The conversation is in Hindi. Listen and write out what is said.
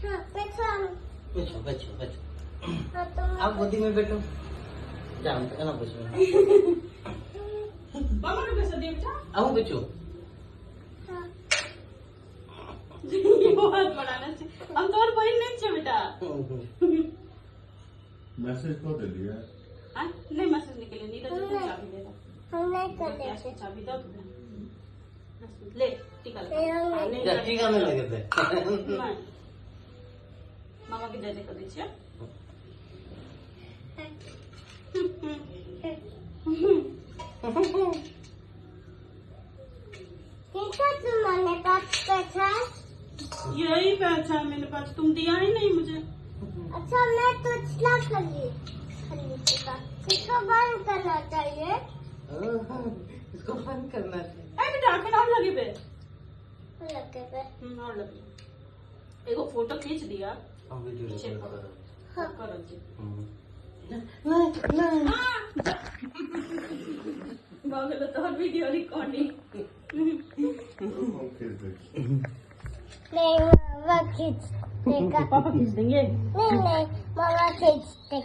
हाँ, बैठो बैठो बैठो बैठो। हाँ, तुम आप गोदी में बैठो। जाओ ना बैठो। मामा को कैसे दे बेटा? आओ बैठो। हाँ, ये बहुत बनाना चाहिए। हम तो और बहन नहीं छे बेटा। मैसेज को दे दिया। हाँ, नहीं मैसेज निकले नहीं तो तुम चाबी दे दो। हम नहीं कर गैस की देते चाबी दो तुमने। ले टिका ले। नहीं, हम हाँ, नहीं। नहीं, टीका में लगे थे। नहीं। मामा की जैसे कर दीजिए। देखा तुमने पास बैठा यही पैसा है मेरे पास, तुम दिया ही नहीं मुझे। अच्छा मैं तो चला खरीदूंगा इसको बंद करना चाहिए इसको बंद करना चाहिए। अरे बेटा आंखें और लगे पे। लगे पे और लगे। एगो फोटो खींच दिया। हम वीडियो रिकॉर्ड कर रहे हाँ। करो जी। नहीं बागल तो वीडियो रिकॉर्डिंग। ओके देख। नहीं मामा खींच देगा पापा खींच देंगे। नहीं मामा खींच देगा